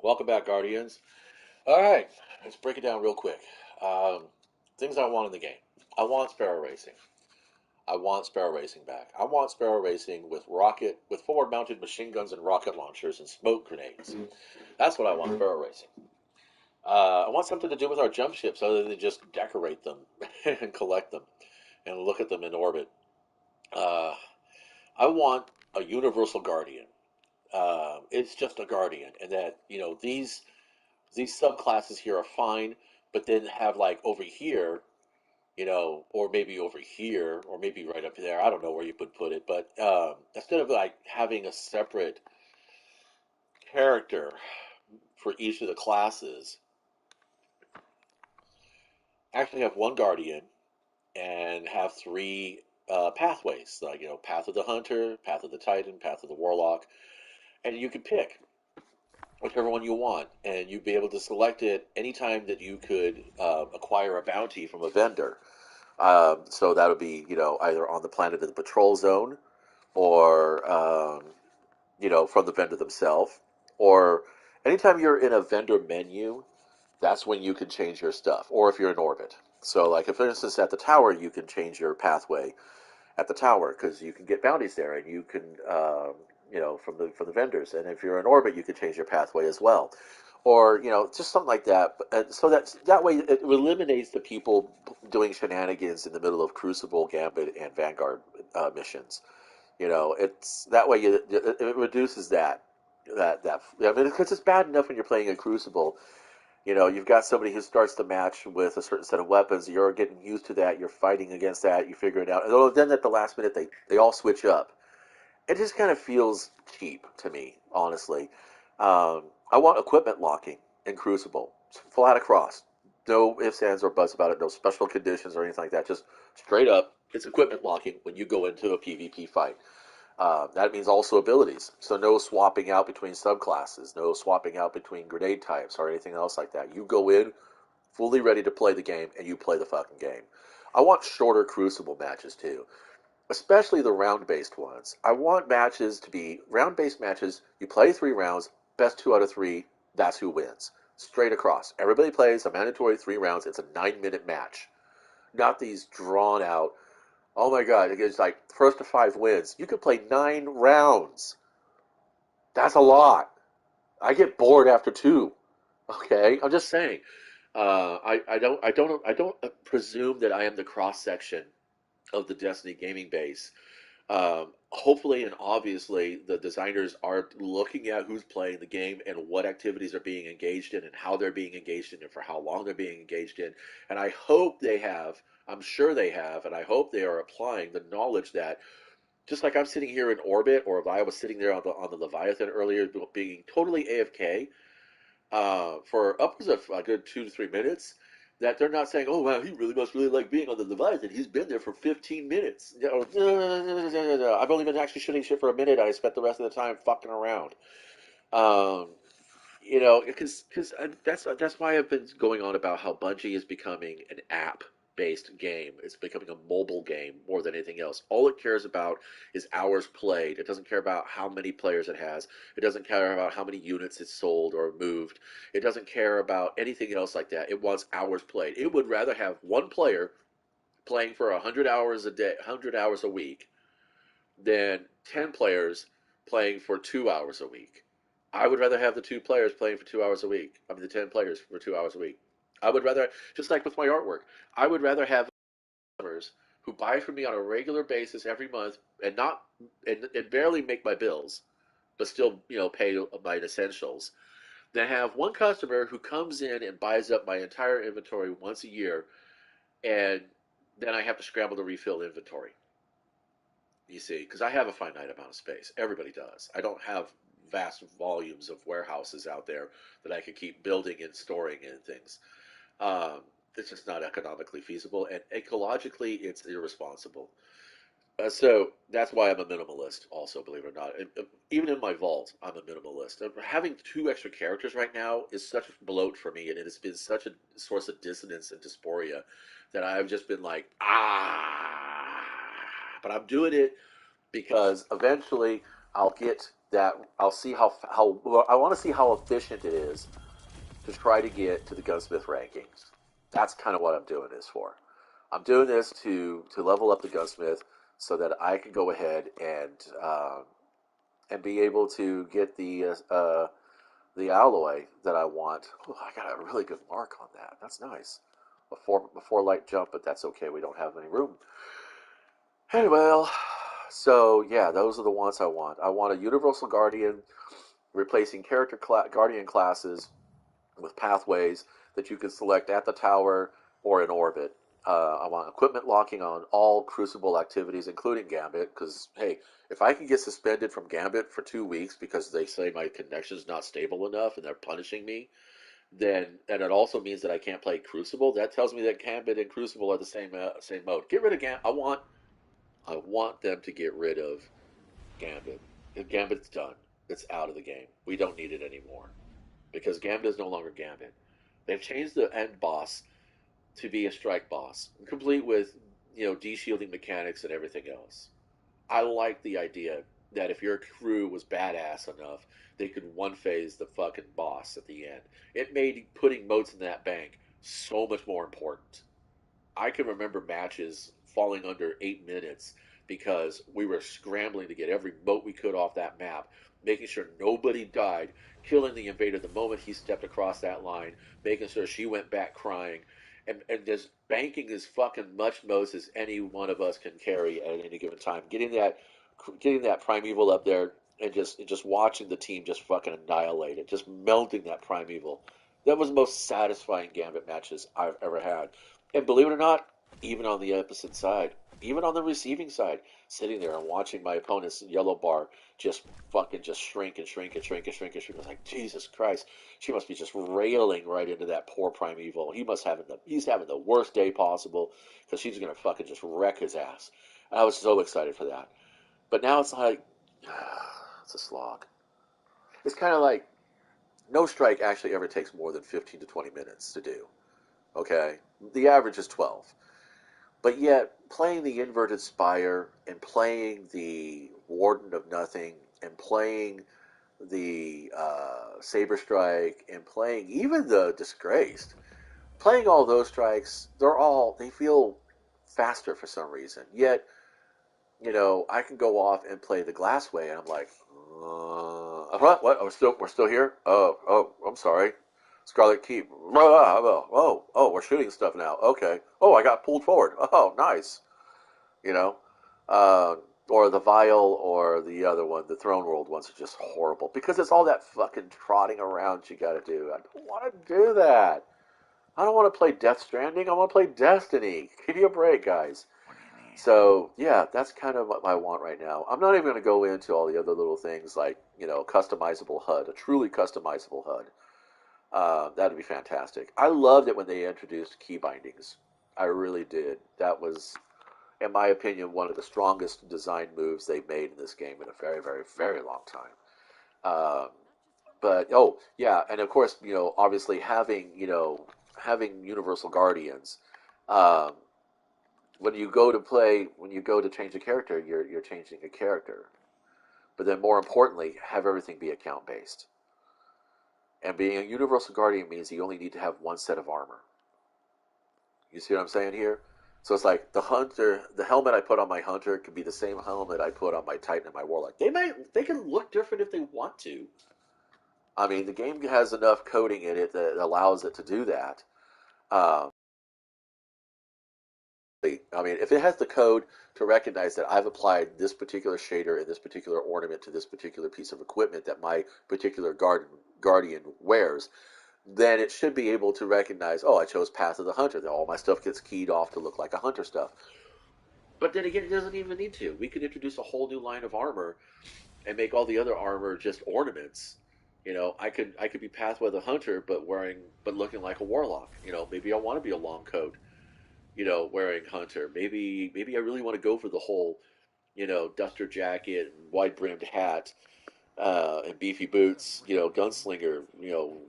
Welcome back, Guardians. All right, let's break it down real quick. Um, Things I want in the game. I want Sparrow Racing. I want Sparrow Racing back. I want Sparrow Racing with forward-mounted machine guns and rocket launchers and smoke grenades. That's what I want Sparrow Racing. I want something to do with our jump ships other than just decorate them and collect them and look at them in orbit. Uh, I want a universal guardian. It's just a guardian, and that these subclasses here are fine, but then have like over here, or maybe over here, or maybe right up there. I don't know where you would put it, but instead of like having a separate character for each of the classes, actually have one guardian and have three pathways, like path of the hunter, path of the titan, path of the warlock, and you can pick whichever one you want, and you'd be able to select it anytime that you could acquire a bounty from a vendor. So that would be, either on the planet of the patrol zone, or from the vendor themselves, or anytime you're in a vendor menu, that's when you can change your stuff. Or if you're in orbit. So, like, if, for instance, at the tower, you can change your pathway at the tower because you can get bounties there, and you can, from the vendors. And if you're in orbit, you can change your pathway as well, or just something like that. So that way it eliminates the people doing shenanigans in the middle of Crucible, Gambit, and Vanguard missions. It's that way it reduces that. I mean, because it's bad enough when you're playing a Crucible. You've got somebody who starts the match with a certain set of weapons. You're getting used to that. You're fighting against that. You figure it out. And then at the last minute, they all switch up. It just kind of feels cheap to me, honestly. I want equipment locking in Crucible, flat across. No ifs, ands, or buts about it. No special conditions or anything like that. Just straight up, it's equipment locking when you go into a PvP fight. That means also abilities. So no swapping out between subclasses, no swapping out between grenade types or anything else like that. You go in fully ready to play the game, and you play the fucking game. I want shorter Crucible matches too, especially the round-based ones. I want matches to be round-based matches. You play 3 rounds, best 2 out of 3, that's who wins. Straight across. Everybody plays a mandatory 3 rounds. It's a 9-minute match. Not these drawn out. Oh my god, it's like first to 5 wins. You could play 9 rounds. That's a lot. I get bored after 2. Okay, I'm just saying. I don't presume that I am the cross section of the Destiny gaming base. Hopefully and obviously, the designers are looking at who's playing the game and what activities are being engaged in and how they're being engaged in and for how long they're being engaged in. And I hope they have, I'm sure they have, and I hope they are applying the knowledge that just like I'm sitting here in orbit, or if I was sitting there on the Leviathan earlier, being totally AFK for upwards of a good 2 to 3 minutes, that they're not saying, "Oh wow, he really must really like being on the Leviathan. He's been there for 15 minutes." I've only been actually shooting shit for a minute. I spent the rest of the time fucking around. Um, because that's why I've been going on about how Bungie is becoming an app-based game. It's becoming a mobile game more than anything else. All it cares about is hours played. It doesn't care about how many players it has. It doesn't care about how many units it's sold or moved. It doesn't care about anything else like that. It wants hours played. It would rather have one player playing for 100 hours a day, 100 hours a week, than 10 players playing for 2 hours a week. I would rather have the 2 players playing for 2 hours a week. I mean, the 10 players for 2 hours a week. I would rather, just like with my artwork, I would rather have customers who buy from me on a regular basis every month and not and barely make my bills, but still pay my essentials, than have one customer who comes in and buys up my entire inventory once a year, and then I have to scramble to refill inventory. You see, because I have a finite amount of space. Everybody does. I don't have vast volumes of warehouses out there that I could keep building and storing in things. Um, it's just not economically feasible, and ecologically, it's irresponsible. So that's why I'm a minimalist, also, believe it or not. Even in my vault, I'm a minimalist. Having 2 extra characters right now is such a bloat for me, and it has been such a source of dissonance and dysphoria that I've just been like, ah. But I'm doing it because eventually I'll get that I'll see how well, I want to see how efficient it is to try to get to the gunsmith rankings. That's kind of what I'm doing this for. I'm doing this to level up the gunsmith so that I can go ahead and be able to get the alloy that I want. Oh, I got a really good mark on that. That's nice. Before light jump, but that's okay. We don't have any room. Anyway, so yeah, those are the ones I want. I want a universal guardian replacing guardian classes with pathways that you can select at the tower or in orbit. I want equipment locking on all Crucible activities, including Gambit, because, hey, if I can get suspended from Gambit for 2 weeks because they say my connection's not stable enough and they're punishing me, then, and it also means that I can't play Crucible, that tells me that Gambit and Crucible are the same mode. Get rid of Gambit. I want them to get rid of Gambit. If Gambit's done, it's out of the game. We don't need it anymore because Gambit is no longer Gambit. They've changed the end boss to be a strike boss, complete with de-shielding mechanics and everything else. I like the idea that if your crew was badass enough, they could one phase the fucking boss at the end. It made putting motes in that bank so much more important. I can remember matches falling under 8 minutes because we were scrambling to get every boat we could off that map, making sure nobody died, killing the invader the moment he stepped across that line, making sure she went back crying, and just banking as fucking much motes as any one of us can carry at any given time. Getting that primeval up there and just watching the team just fucking annihilate it, just melting that primeval. That was the most satisfying Gambit matches I've ever had. And believe it or not, even on the opposite side, even on the receiving side, sitting there and watching my opponent's yellow bar just fucking just shrink and shrink and shrink and shrink and shrink. I was like, Jesus Christ, she must be just railing right into that poor primeval. He's having the worst day possible because she's gonna fucking just wreck his ass. And I was so excited for that. But now it's like, it's a slog. It's kind of like no strike actually ever takes more than 15 to 20 minutes to do. Okay, the average is 12. But yet, playing the Inverted Spire and playing the Warden of Nothing and playing the Saber Strike and playing even the Disgraced, playing all those strikes, they feel faster for some reason. Yet, I can go off and play the Glassway, and I'm like, what? We're still here? Oh, I'm sorry. Scarlet Keep. Oh, we're shooting stuff now. Okay. Oh, I got pulled forward. Oh, nice. You know, uh, or the Vial, or the other one, the Throne World ones are just horrible because it's all that fucking trotting around you got to do. I don't want to do that. I don't want to play Death Stranding. I want to play Destiny. Give me a break, guys. So yeah, that's kind of what I want right now. I'm not even going to go into all the other little things like customizable HUD, a truly customizable HUD. That'd be fantastic. I loved it when they introduced key bindings. I really did. That was, in my opinion, one of the strongest design moves they've made in this game in a very, very, very long time. Um, but oh yeah, and of course, obviously having Universal Guardians. Um, when you go to change a character, you're changing a character. But then more importantly, have everything be account based. And being a Universal Guardian means you only need to have one set of armor. You see what I'm saying here? So it's like the helmet I put on my hunter could be the same helmet I put on my Titan and my Warlock. They can look different if they want to. I mean, the game has enough coding in it that allows it to do that. Um, I mean, if it has the code to recognize that I've applied this particular shader and this particular ornament to this particular piece of equipment that my particular guardian wears, then it should be able to recognize, oh, I chose Path of the Hunter. Then all my stuff gets keyed off to look like a hunter stuff. But then again, it doesn't even need to. We could introduce a whole new line of armor and make all the other armor just ornaments. I could be Pathway the Hunter, but looking like a warlock. Maybe I want to be a long coat. Wearing hunter. Maybe I really want to go for the whole, duster jacket and wide brimmed hat, and beefy boots, gunslinger,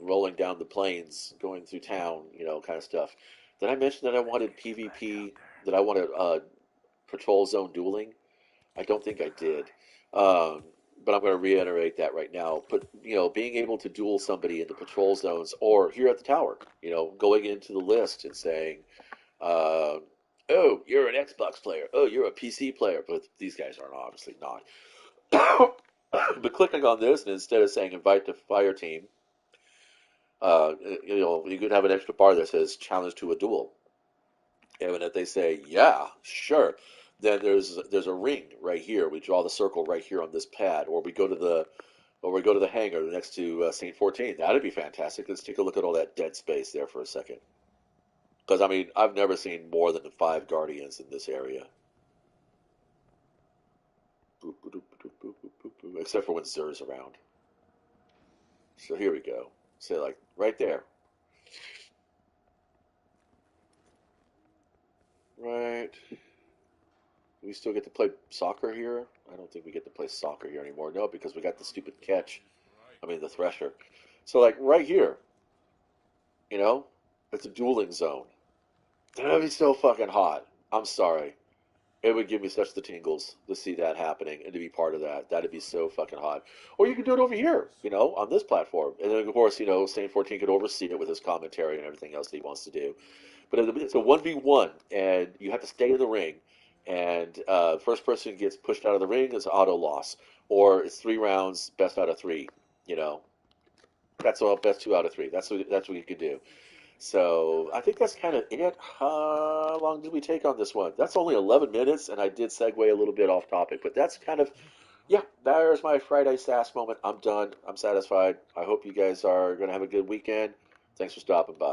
rolling down the plains, going through town, kind of stuff. Did I mention that I wanted PvP, that I wanted patrol zone dueling? I don't think I did. Um, but I'm going to reiterate that right now. But being able to duel somebody in the patrol zones or here at the tower, going into the list and saying, uh, "Oh, you're an Xbox player. Oh, you're a PC player." But these guys aren't obviously not. But clicking on this and instead of saying invite to fire team, you could have an extra bar that says challenge to a duel. And if they say, yeah, sure, then there's a ring right here. We draw the circle right here on this pad, or we go to the hangar next to Saint 14. That'd be fantastic. Let's take a look at all that dead space there for a second. Because I mean, I've never seen more than 5 guardians in this area, boop, boop, boop, boop, boop, boop, boop, except for when Zer's around. So here we go. So like right there, right. Do we still get to play soccer here? I don't think we get to play soccer here anymore. No, because we got the stupid catch. I mean, the thresher. So, like, right here, you know, it's a dueling zone. That'd be so fucking hot. I'm sorry. It would give me such the tingles to see that happening and to be part of that. That'd be so fucking hot. Or you could do it over here, on this platform. And then, of course, Saint 14 could oversee it with his commentary and everything else that he wants to do. But it's a 1v1, and you have to stay in the ring. And first person gets pushed out of the ring is auto loss. Or it's 3 rounds, best out of three. You know, that's all, best 2 out of 3. That's what you could do. So I think that's kind of it. How long did we take on this one? That's only 11 minutes, and I did segue a little bit off topic, but that's kind of, yeah, there's my Friday sass moment. I'm done. I'm satisfied. I hope you guys are going to have a good weekend. Thanks for stopping by.